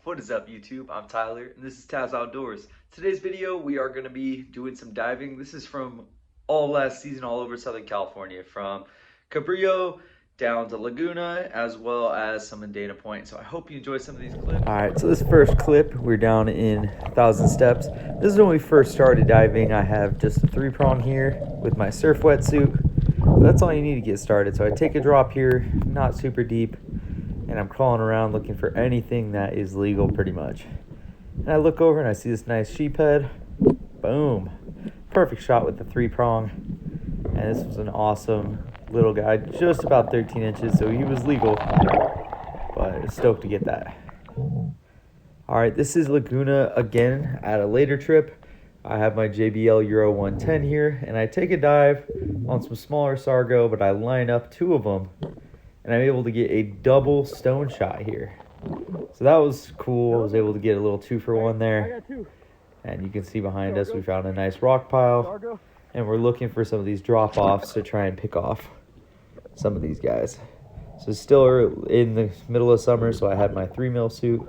What is up, YouTube? I'm Tyler and this is Taz Outdoors. Today's video we are going to be doing some diving. This is from all last season all over Southern California, from Cabrillo down to Laguna, as well as some in Dana Point. So I hope you enjoy some of these clips. Alright, so this first clip, we're down in 1,000 steps. This is when we first started diving. I have just a 3-prong here with my surf wetsuit. That's all you need to get started. So I take a drop here, not super deep, and I'm crawling around looking for anything that is legal pretty much. And I look over and I see this nice sheephead. Boom. Perfect shot with the 3-prong. And this was an awesome little guy, just about 13 inches, so he was legal, but stoked to get that. All right, this is Laguna again at a later trip. I have my JBL Euro 110 here, and I take a dive on some smaller sargo, but I line up 2 of them, and I'm able to get a double stone shot here. So that was cool. I was able to get a little 2-for-1 there. And you can see behind us, we found a nice rock pile, and we're looking for some of these drop-offs to try and pick off some of these guys. So still in the middle of summer, so I had my 3mm suit,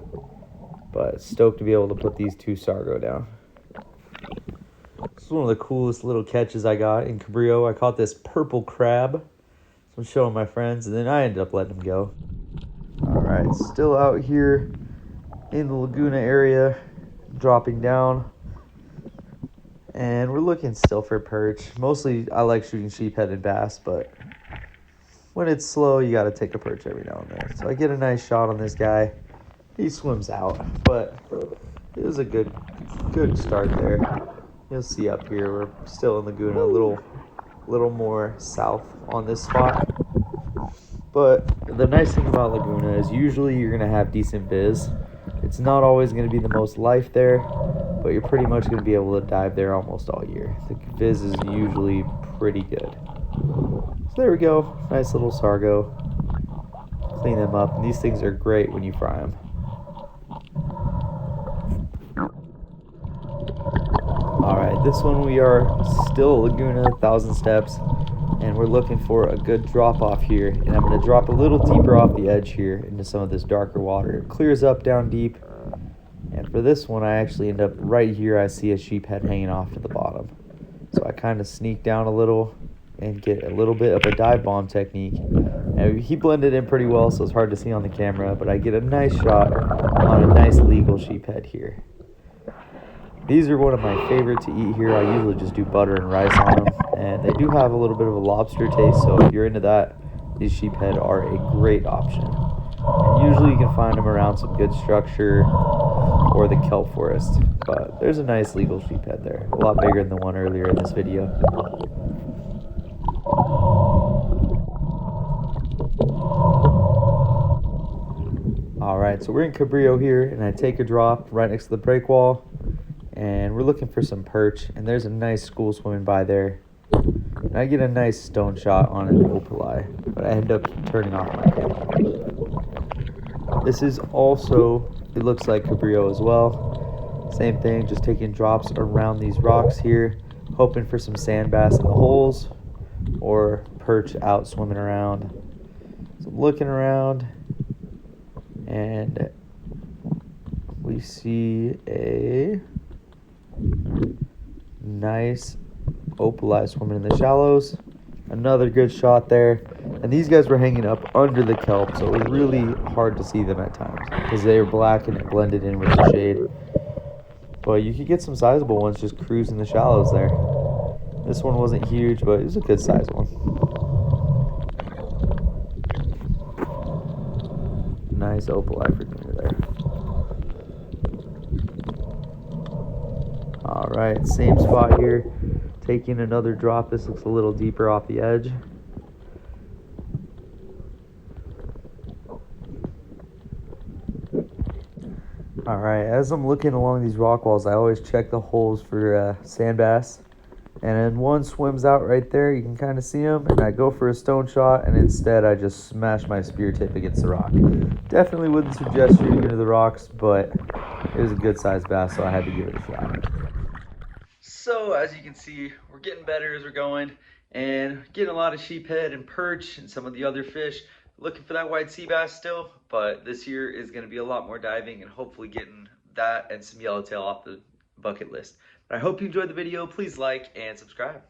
but stoked to be able to put these 2 sargo down. This is one of the coolest little catches I got in Cabrillo. I caught this purple crab, so I'm showing my friends, and then I ended up letting him go. All right, still out here in the Laguna area, dropping down, and we're looking still for perch. Mostly I like shooting sheephead bass, but when it's slow, you got to take a perch every now and then. So I get a nice shot on this guy. He swims out, but it was a good start there. You'll see up here, we're still in Laguna, a little more south on this spot. But the nice thing about Laguna is usually you're going to have decent viz. It's not always going to be the most life there, but you're pretty much going to be able to dive there almost all year. The viz is usually pretty good. So there we go, nice little sargo. Clean them up, and these things are great when you fry them. Alright, this one we are still Laguna, 1,000 steps, and we're looking for a good drop off here. And I'm going to drop a little deeper off the edge here into some of this darker water. It clears up down deep, and for this one I actually end up right here. I see a sheephead hanging off to the bottom. So I kind of sneak down a little and get a little bit of a dive bomb technique. And he blended in pretty well, so it's hard to see on the camera, but I get a nice shot on a nice legal sheephead here. These are one of my favorite to eat here. I usually just do butter and rice on them, and they do have a little bit of a lobster taste, so if you're into that, these sheephead are a great option. And usually you can find them around some good structure or the kelp forest, but there's a nice legal sheephead there, a lot bigger than the one earlier in this video. Alright, so we're in Cabrillo here, and I take a drop right next to the break wall, and we're looking for some perch, and there's a nice school swimming by there. And I get a nice stone shot on an opali, but I end up turning off my camera. This is also, it looks like Cabrillo as well. Same thing, just taking drops around these rocks here, hoping for some sand bass in the holes, or perch out swimming around. So I'm looking around, and we see a nice opali swimming in the shallows. Another good shot there, and these guys were hanging up under the kelp, so it was really hard to see them at times because they were black and it blended in with the shade. But you could get some sizable ones just cruising the shallows there. This one wasn't huge, but it was a good size one. Nice opali for dinner there. Alright, same spot here. Taking another drop. This looks a little deeper off the edge. Alright, as I'm looking along these rock walls, I always check the holes for sand bass. And then one swims out right there. You can kind of see him. And I go for a stone shot, and instead I just smash my spear tip against the rock. Definitely wouldn't suggest shooting into the rocks, but it was a good sized bass, so I had to give it a shot. So as you can see, we're getting better as we're going, and getting a lot of sheephead and perch and some of the other fish. looking for that white sea bass still, but this year is going to be a lot more diving and hopefully getting that and some yellowtail off the bucket list. But I hope you enjoyed the video. Please like and subscribe.